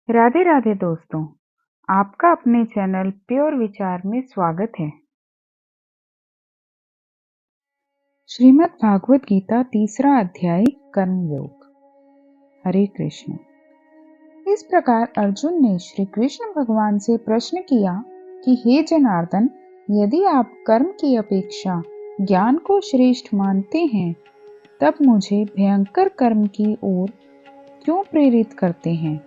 राधे राधे दोस्तों, आपका अपने चैनल प्योर विचार में स्वागत है। श्रीमद् भागवत गीता तीसरा अध्याय कर्म योग। हरे कृष्ण। इस प्रकार अर्जुन ने श्री कृष्ण भगवान से प्रश्न किया कि हे जनार्दन, यदि आप कर्म की अपेक्षा ज्ञान को श्रेष्ठ मानते हैं, तब मुझे भयंकर कर्म की ओर क्यों प्रेरित करते हैं?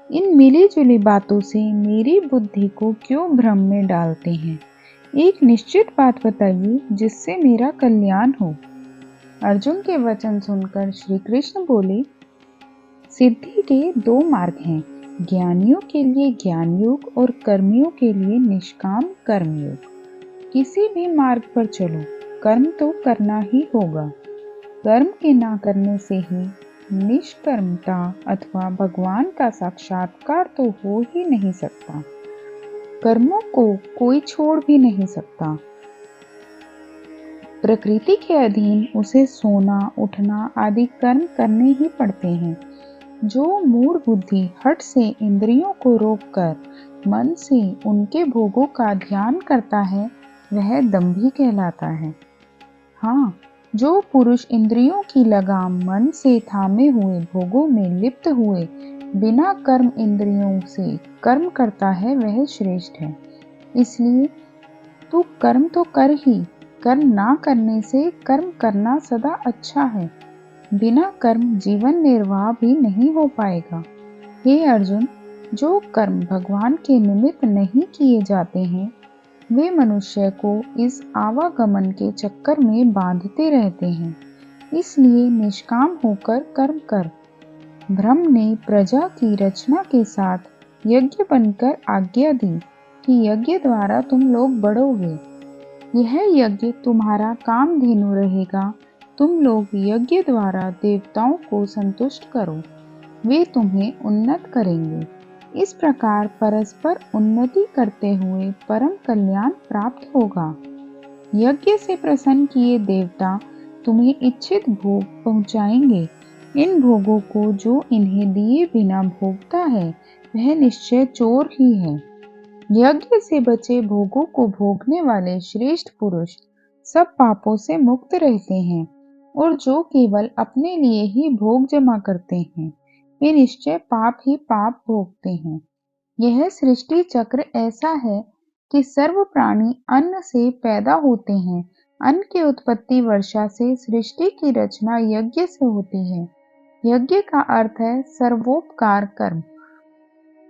इन मिली जुली बातों से मेरी बुद्धि को क्यों भ्रम में डालते हैं? एक निश्चित बात बताइए जिससे मेरा कल्याण हो। अर्जुन के वचन सुनकर श्री कृष्ण बोले, सिद्धि के दो मार्ग हैं, ज्ञानियों के लिए ज्ञान योग और कर्मियों के लिए निष्काम कर्म योग। किसी भी मार्ग पर चलो, कर्म तो करना ही होगा। कर्म के ना करने से ही निष्कर्मता अथवा भगवान का साक्षात्कार तो हो ही नहीं सकता। कर्मों को कोई छोड़ भी नहीं सकता। प्रकृति के अधीन उसे सोना उठना आदि कर्म करने ही पड़ते हैं। जो मूढ़ बुद्धि हठ से इंद्रियों को रोककर मन से उनके भोगों का ध्यान करता है, वह दंभी कहलाता है। हाँ, जो पुरुष इंद्रियों की लगाम मन से थामे हुए भोगों में लिप्त हुए बिना कर्म इंद्रियों से कर्म करता है, वह श्रेष्ठ है। इसलिए तू कर्म तो कर ही, कर्म ना करने से कर्म करना सदा अच्छा है। बिना कर्म जीवन निर्वाह भी नहीं हो पाएगा। हे अर्जुन, जो कर्म भगवान के निमित्त नहीं किए जाते हैं, वे मनुष्य को इस आवागमन के चक्कर में बांधते रहते हैं। इसलिए निष्काम होकर कर्म कर। ब्रह्म ने प्रजा की रचना के साथ यज्ञ बनकर आज्ञा दी कि यज्ञ द्वारा तुम लोग बढ़ोगे। यह यज्ञ तुम्हारा कामधेनु रहेगा। तुम लोग यज्ञ द्वारा देवताओं को संतुष्ट करो, वे तुम्हें उन्नत करेंगे। इस प्रकार परस्पर उन्नति करते हुए परम कल्याण प्राप्त होगा। यज्ञ से प्रसन्न किए देवता तुम्हें इच्छित भोग पहुंचाएंगे। इन भोगों को जो इन्हें दिए बिना भोगता है, वह निश्चय चोर ही है। यज्ञ से बचे भोगों को भोगने वाले श्रेष्ठ पुरुष सब पापों से मुक्त रहते हैं, और जो केवल अपने लिए ही भोग जमा करते हैं, वे निश्चय पाप ही पाप भोगते हैं। यह सृष्टि चक्र ऐसा है कि सर्व प्राणी अन्न से पैदा होते हैं। अन्न की उत्पत्ति वर्षा से, सृष्टि की रचना यज्ञ से होती है। यज्ञ का अर्थ है सर्वोपकार कर्म।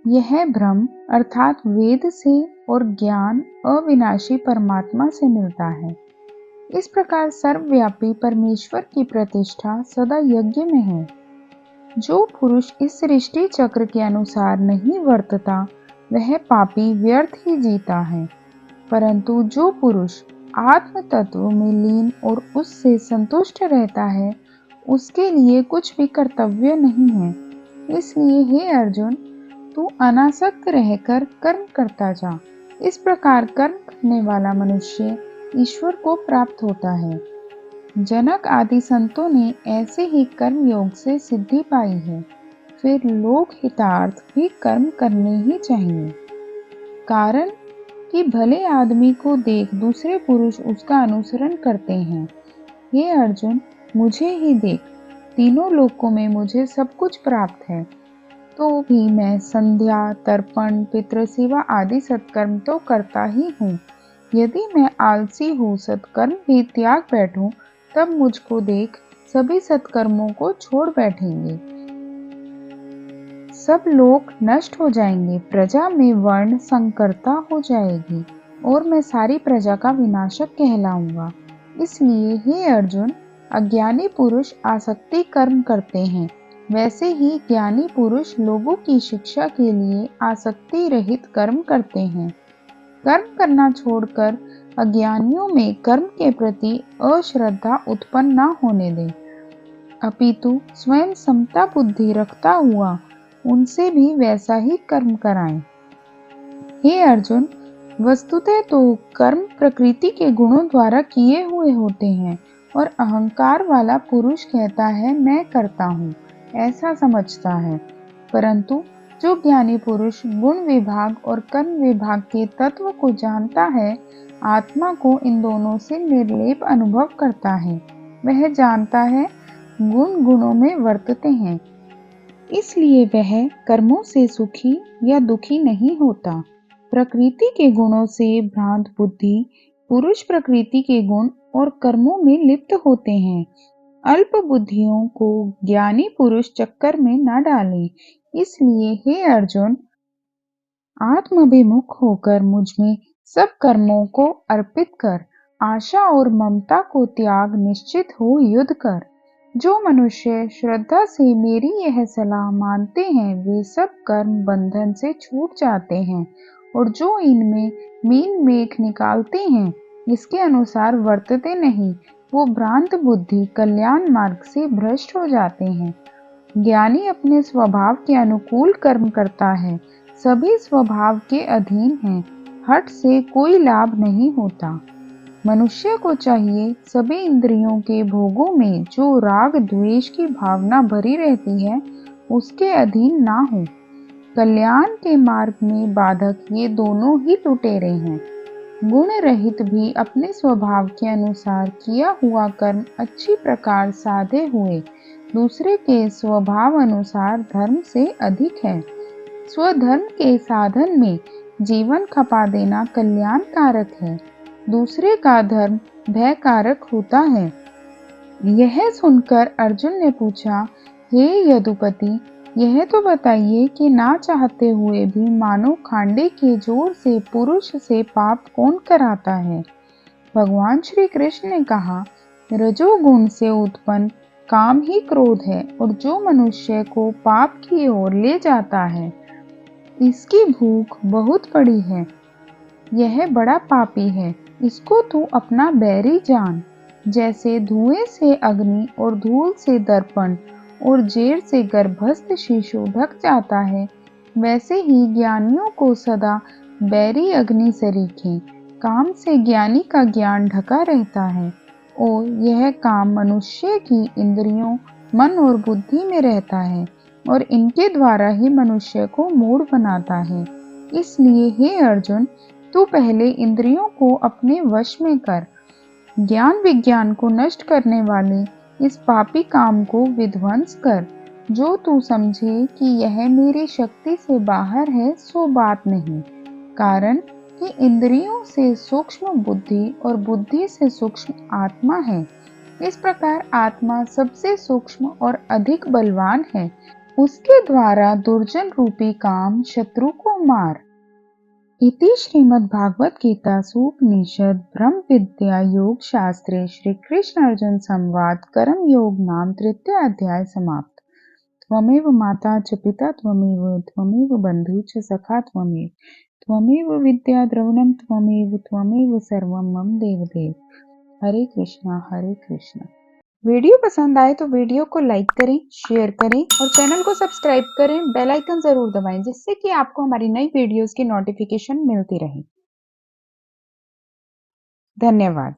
यह ब्रह्म अर्थात वेद से और ज्ञान अविनाशी परमात्मा से मिलता है। इस प्रकार सर्वव्यापी परमेश्वर की प्रतिष्ठा सदा यज्ञ में है। जो पुरुष इस सृष्टि चक्र के अनुसार नहीं वर्तता, वह पापी व्यर्थ ही जीता है। परंतु जो पुरुष आत्म तत्व में लीन और उससे संतुष्ट रहता है, उसके लिए कुछ भी कर्तव्य नहीं है। इसलिए हे अर्जुन, तू अनासक्त रहकर कर्म करता जा। इस प्रकार कर्म करने वाला मनुष्य ईश्वर को प्राप्त होता है। जनक आदि संतों ने ऐसे ही कर्म योग से सिद्धि पाई है। फिर लोक हितार्थ भी कर्म करने ही चाहिए। कारण कि भले आदमी को देख दूसरे पुरुष उसका अनुसरण करते हैं। हे अर्जुन, मुझे ही देख, तीनों लोकों में मुझे सब कुछ प्राप्त है, तो भी मैं संध्या तर्पण पितृसेवा आदि सत्कर्म तो करता ही हूँ। यदि मैं आलसी हूँ, सत्कर्म भी त्याग बैठूं, तब मुझको देख सभी सत्कर्मों को छोड़ बैठेंगे। सब लोग नष्ट हो जाएंगे, प्रजा में वर्ण संकरता हो जाएगी, और मैं सारी प्रजा का विनाशक कहलाऊंगा। इसलिए हे अर्जुन, अज्ञानी पुरुष आसक्ति कर्म करते हैं, वैसे ही ज्ञानी पुरुष लोगों की शिक्षा के लिए आसक्ति रहित कर्म करते हैं। कर्म करना छोड़कर अज्ञानियों में कर्म के प्रति अश्रद्धा उत्पन्न न होने दें, अपितु स्वयं समता बुद्धि रखता हुआ उनसे भी वैसा ही कर्म कराएं। हे अर्जुन, वस्तुतः तो कर्म प्रकृति के गुणों द्वारा किए हुए होते हैं, और अहंकार वाला पुरुष कहता है मैं करता हूँ, ऐसा समझता है। परंतु जो ज्ञानी पुरुष गुण विभाग और कर्म विभाग के तत्व को जानता है, आत्मा को इन दोनों से निर्लेप अनुभव करता है। वह जानता है गुण गुणों में वर्तते हैं, इसलिए वह कर्मों से सुखी या दुखी नहीं होता। प्रकृति के गुणों से भ्रांत बुद्धि पुरुष प्रकृति के गुण और कर्मों में लिप्त होते हैं। अल्प बुद्धियों को ज्ञानी पुरुष चक्कर में न डाले। इसलिए हे अर्जुन, आत्माभिमुख होकर मुझमें सब कर्मों को अर्पित कर, आशा और ममता को त्याग निश्चित हो युद्ध कर। जो मनुष्य श्रद्धा से मेरी यह सलाह मानते हैं, वे सब कर्म बंधन से छूट जाते हैं, और जो इनमें मीन मेख निकालते हैं, इसके अनुसार वर्तते नहीं, वो भ्रांत बुद्धि कल्याण मार्ग से भ्रष्ट हो जाते हैं। ज्ञानी अपने स्वभाव के अनुकूल कर्म करता है, सभी स्वभाव के अधीन हैं, हठ से कोई लाभ नहीं होता। मनुष्य को चाहिए सभी इंद्रियों के भोगों में जो राग द्वेष की भावना भरी रहती है, उसके अधीन ना हो। कल्याण के मार्ग में बाधक ये दोनों ही लुटेरे हैं। गुण रहित भी अपने स्वभाव के अनुसार किया हुआ कर्म अच्छी प्रकार साधे हुए दूसरे के स्वभाव अनुसार धर्म से अधिक है। स्वधर्म के साधन में जीवन खपा देना कल्याण कारक है, दूसरे का धर्म भय कारक होता है। यह सुनकर अर्जुन ने पूछा, हे यदुपति, यह तो बताइए कि ना चाहते हुए भी मानो खांडे के जोर से पुरुष से पाप कौन कराता है। भगवान श्री कृष्ण ने कहा, रजोगुण से उत्पन्न काम ही क्रोध है, और जो मनुष्य को पाप की ओर ले जाता है, इसकी भूख बहुत बड़ी है। यह बड़ा पापी है, इसको तू अपना बैरी जान। जैसे धुएं से अग्नि और धूल से दर्पण और जेर से गर्भस्थ शिशु ढक जाता है, वैसे ही ज्ञानियों को सदा बैरी अग्नि से रीखें। काम से ज्ञानी का ज्ञान ढका रहता है, और यह काम मनुष्य की इंद्रियों, मन और बुद्धि में रहता है, और इनके द्वारा ही मनुष्य को मूढ़ बनाता है। इसलिए हे अर्जुन, तू पहले इंद्रियों को अपने वश में कर, ज्ञान विज्ञान को नष्ट करने वाले इस पापी काम को विध्वंस कर। जो तू समझे कि यह मेरी शक्ति से बाहर है, सो बात नहीं, कारण कि इंद्रियों से सूक्ष्म बुद्धि और बुद्धि से सूक्ष्म आत्मा है। इस प्रकार आत्मा सबसे सूक्ष्म और अधिक बलवान है, उसके द्वारा दुर्जन रूपी काम शत्रु को मार। इति श्रीमद्भागवत गीतासु उपनिषद ब्रह्म विद्या योग शास्त्रे श्री कृष्ण अर्जुन संवाद कर्म योग नाम तृतीय अध्याय समाप्त। त्वमेव माता च पिता त्वमेव बंधु च सखा त्वमेव विद्या द्रविणम त्वमेव सर्वं मम देवदेव। हरे कृष्णा। वीडियो पसंद आए तो वीडियो को लाइक करें, शेयर करें और चैनल को सब्सक्राइब करें। बेल आइकन जरूर दबाएं, जिससे कि आपको हमारी नई वीडियोस की नोटिफिकेशन मिलती रहे। धन्यवाद।